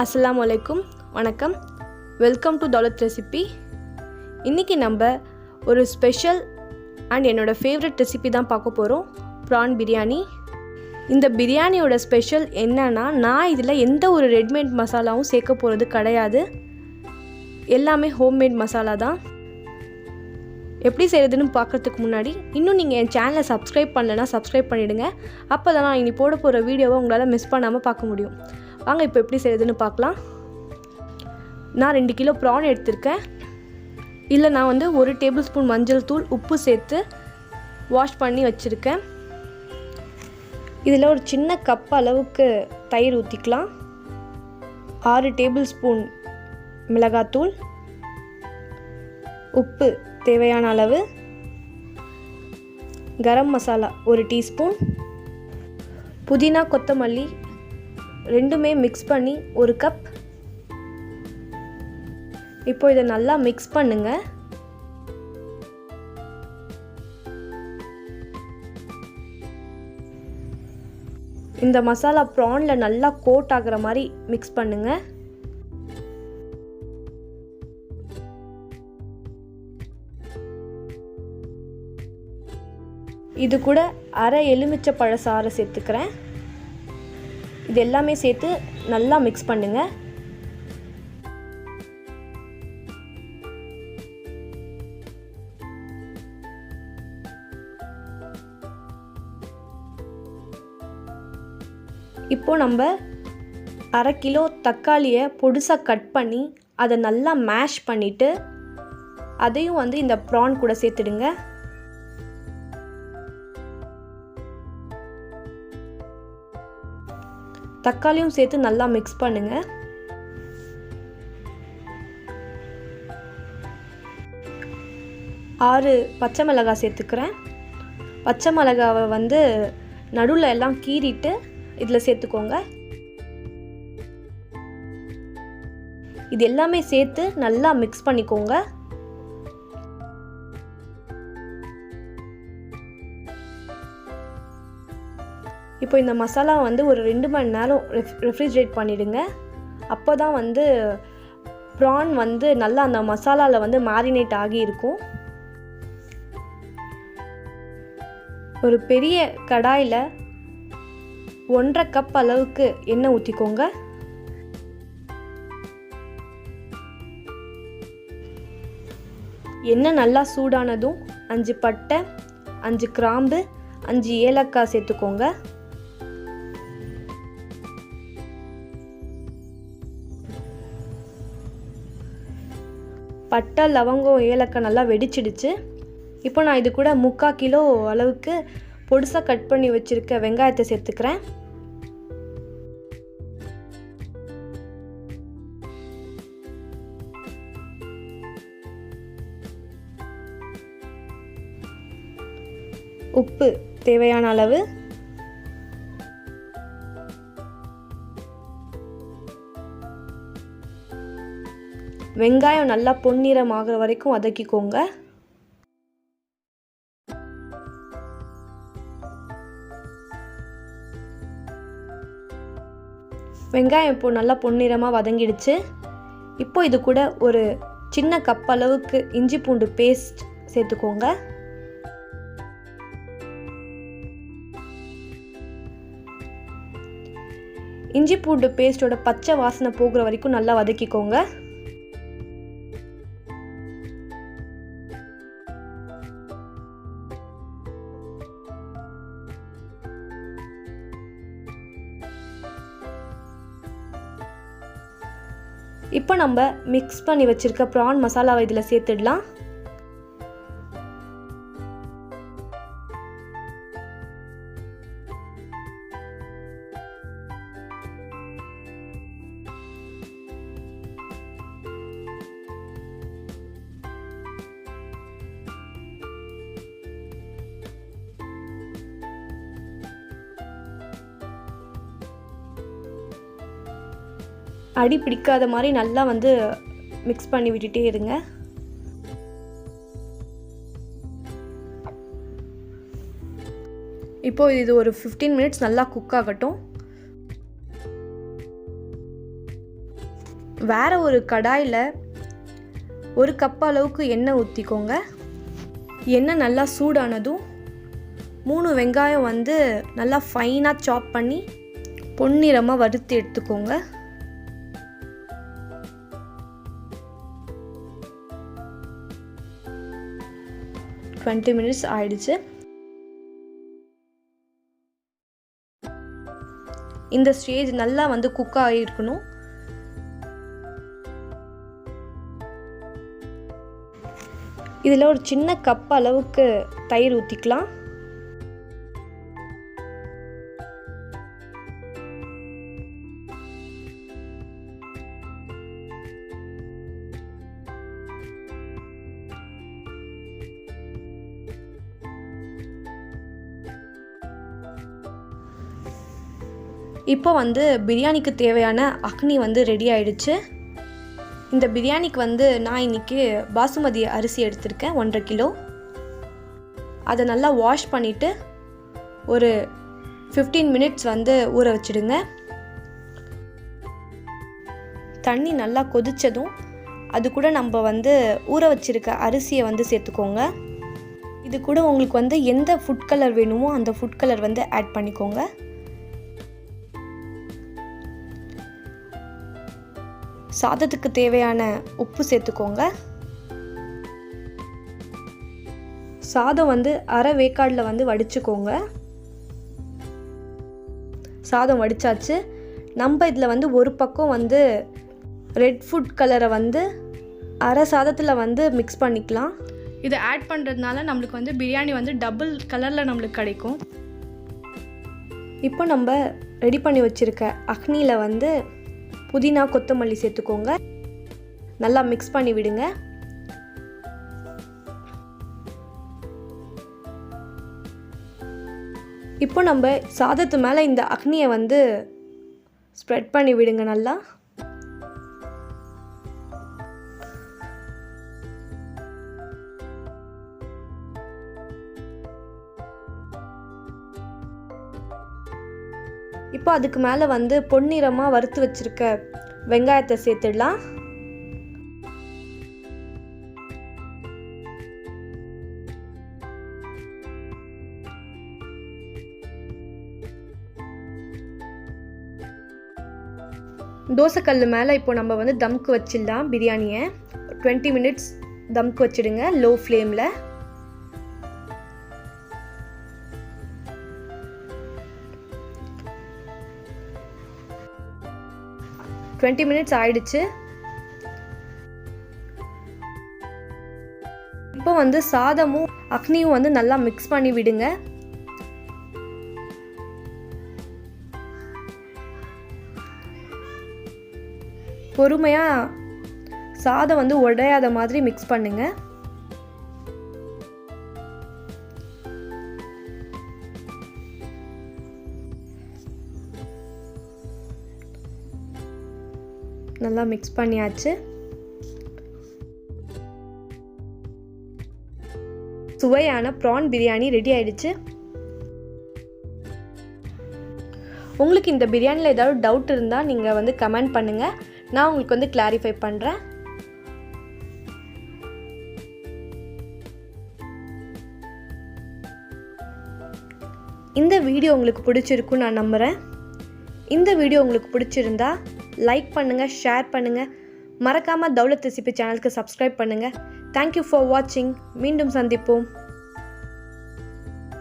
அஸ்ஸலாமுஅலைக்கும் வணக்கம். Welcome to Daulat recipe. இன்றைக்கி நம்ம ஒரு ஸ்பெஷல் அண்ட் என்னோடய ஃபேவரட் ரெசிபி தான் பார்க்க போகிறோம், ப்ரான் பிரியாணி. இந்த பிரியாணியோட ஸ்பெஷல் என்னன்னா, நான் இதில் எந்த ஒரு ரெடிமேட் மசாலாவும் சேர்க்க போகிறது கிடையாது. எல்லாமே ஹோம்மேட் மசாலா தான். எப்படி செய்கிறதுன்னு பார்க்குறதுக்கு முன்னாடி இன்னும் நீங்கள் என் சேனலை சப்ஸ்கிரைப் பண்ணலைன்னா சப்ஸ்கிரைப் பண்ணிவிடுங்க. அப்போ தான் நான் இனி போட போகிற வீடியோவை உங்களால் மிஸ் பண்ணாமல் பார்க்க முடியும். வாங்க இப்போ எப்படி செய்கிறதுன்னு பார்க்கலாம். நான் 2 கிலோ ப்ரான் எடுத்திருக்கேன். இல்லை நான் 1 டேபிள் ஸ்பூன் மஞ்சள் தூள், உப்பு சேர்த்து வாஷ் பண்ணி வச்சுருக்கேன். இதில் ஒரு சின்ன கப் அளவுக்கு தயிர் ஊற்றிக்கலாம். 6 டேபிள் ஸ்பூன் மிளகாத்தூள், உப்பு தேவையான அளவு, கரம் மசாலா 1 டீஸ்பூன், புதினா கொத்தமல்லி ரெண்டுமே மிக்ஸ் பண்ணி 1 கப். இப்போ இதை நல்லா மிக்ஸ் பண்ணுங்க. இந்த மசாலா ப்ரான்ல நல்லா கோட் ஆகுற மாதிரி மிக்ஸ் பண்ணுங்க. இது கூட அரை எலுமிச்சை பழ சாறை சேர்த்துக்கிறேன். இது எல்லாமே சேர்த்து நல்லா மிக்ஸ் பண்ணுங்க. இப்போ நம்ம 1/2 கிலோ தக்காளியை பொடிசாக கட் பண்ணி அதை நல்லா மேஷ் பண்ணிவிட்டு அதையும் இந்த ப்ரான் கூட சேர்த்துடுங்க. தக்காளியும் சேர்த்து நல்லா மிக்ஸ் பண்ணுங்க. ஆறு பச்சை மிளகாய் சேர்த்துக்கிறேன். பச்சை மிளகாவை நடுவில் எல்லாம் கீறிட்டு இதில் சேர்த்துக்கோங்க. இது எல்லாமே சேர்த்து நல்லா மிக்ஸ் பண்ணிக்கோங்க. இப்போ இந்த மசாலா ஒரு 2 மணி நேரம் ரெஃப்ரிஜரேட் பண்ணிவிடுங்க. அப்போ தான் ப்ரான் நல்லா அந்த மசாலாவில் மேரினேட் ஆகி இருக்கும். ஒரு பெரிய கடாயில் 1.5 கப் அளவுக்கு எண்ணெய் ஊற்றிக்கோங்க. எண்ணெய் நல்லா சூடானதும் 5 பட்டை, 5 கிராம்பு, 5 ஏலக்காய் சேர்த்துக்கோங்க. பட்டை, லவங்கம், ஏலக்காய் நல்லா வெடிச்சிடுச்சு. இப்போ நான் இது கூட 3/4 கிலோ அளவுக்கு பொடிசாக கட் பண்ணி வச்சுருக்க வெங்காயத்தை சேர்த்துக்கிறேன். உப்பு தேவையான அளவு, வெங்காயம் நல்லா பொன்னிறமாகிற வரைக்கும் வதக்கிக்கோங்க. வெங்காயம் இப்போ நல்லா பொன்னிறமாக வதங்கிடுச்சு. இப்போ இது கூட ஒரு சின்ன கப் அளவுக்கு இஞ்சி பூண்டு பேஸ்ட் சேர்த்துக்கோங்க. இஞ்சி பூண்டு பேஸ்டோட பச்சை வாசனை போகிற வரைக்கும் நல்லா வதக்கிக்கோங்க. இப்போ நம்ம மிக்ஸ் பண்ணி வச்சிருக்க ப்ரான் மசாலாவை இதில் சேர்த்துடலாம். அடி பிடிக்காத மாதிரி நல்லா மிக்ஸ் பண்ணி விட்டுட்டே இருங்க. இப்போ இது ஒரு 15 மினிட்ஸ் நல்லா குக் ஆகட்டும். வேறு ஒரு கடாயில் 1 கப் அளவுக்கு எண்ணெய் ஊற்றிக்கோங்க. எண்ணெய் நல்லா சூடானதும் 3 வெங்காயம் வந்து நல்லா ஃபைனாக சாப் பண்ணி பொன்னிறமாக வறுத்து எடுத்துக்கோங்க. டுவெண்ட்டி மினிட்ஸ் ஆயிடுச்சு. இந்த ஸ்டேஜ் நல்லா வந்து குக் ஆகிருக்கணும். இதில் ஒரு சின்ன கப் அளவுக்கு தயிர் ஊற்றிக்கலாம். இப்போ வந்து பிரியாணிக்கு தேவையான அக்னி வந்து ரெடி ஆயிடுச்சு. இந்த பிரியாணிக்கு வந்து நான் இன்றைக்கி பாசுமதி அரிசி எடுத்திருக்கேன் 1.5 கிலோ. அதை நல்லா வாஷ் பண்ணிவிட்டு ஒரு 15 மினிட்ஸ் வந்து ஊற வச்சுடுங்க. தண்ணி நல்லா கொதித்ததும் அது கூட நம்ம வந்து ஊற வச்சுருக்க அரிசியை வந்து சேர்த்துக்கோங்க. இது கூட உங்களுக்கு வந்து எந்த ஃபுட் கலர் வேணுமோ அந்த ஃபுட் கலர் வந்து ஆட் பண்ணிக்கோங்க. சாதத்துக்கு தேவையான உப்பு சேர்த்துக்கோங்க. சாதம் வந்து அரை வேக்காடில் வந்து வடிச்சுக்கோங்க. சாதம் வடித்தாச்சு. நம்ம இதில் வந்து ஒரு பக்கம் வந்து ரெட் ஃபுட் கலரை வந்து அரை சாதத்தில் வந்து மிக்ஸ் பண்ணிக்கலாம். இதை ஆட் பண்ணுறதுனால நம்மளுக்கு வந்து பிரியாணி வந்து டபுள் கலரில் நம்மளுக்கு கிடைக்கும். இப்போ நம்ம ரெடி பண்ணி வச்சுருக்க அக்னியில் வந்து புதினா கொத்தமல்லி சேர்த்துக்கோங்க. நல்லா மிக்ஸ் பண்ணி விடுங்க. இப்போ நம்ம சாதத்து மேலே இந்த அக்னியை வந்து ஸ்ப்ரெட் பண்ணி விடுங்க நல்லா. இப்போ அதுக்கு மேலே வந்து பொன்னிறமாக வறுத்து வச்சுருக்க வெங்காயத்தை சேர்த்துடலாம். தோசைக்கல் மேலே இப்போ நம்ம வந்து தம்க்கு வச்சிடலாம். பிரியாணியை 20 மினிட்ஸ் தம்க்கு வச்சிடுங்க லோ ஃப்ளேமில். டுவெண்ட்டி மினிட்ஸ் ஆயிடுச்சு. இப்போ வந்து சாதமும் அக்னியும் வந்து நல்லா மிக்ஸ் பண்ணி விடுங்க. பொறுமையாக சாதம் வந்து உடையாத மாதிரி மிக்ஸ் பண்ணுங்க. நல்லா மிக்ஸ் பண்ணியாச்சு. சுவையான ப்ரான் பிரியாணி ரெடி ஆயிடுச்சு. உங்களுக்கு இந்த பிரியாணியில் ஏதாவது டவுட் இருந்தால் நீங்கள் வந்து கமெண்ட் பண்ணுங்கள். நான் உங்களுக்கு வந்து கிளாரிஃபை பண்ணுறேன். இந்த வீடியோ உங்களுக்கு பிடிச்சிருக்குன்னு நான் நம்புகிறேன். இந்த வீடியோ உங்களுக்கு பிடிச்சிருந்தா லைக் பண்ணுங்கள், ஷேர் பண்ணுங்கள். மறக்காமல் தௌலத் ரெசிபி சேனலுக்கு சப்ஸ்கிரைப் பண்ணுங்கள். தேங்க்யூ ஃபார் வாட்சிங். மீண்டும் சந்திப்போம்.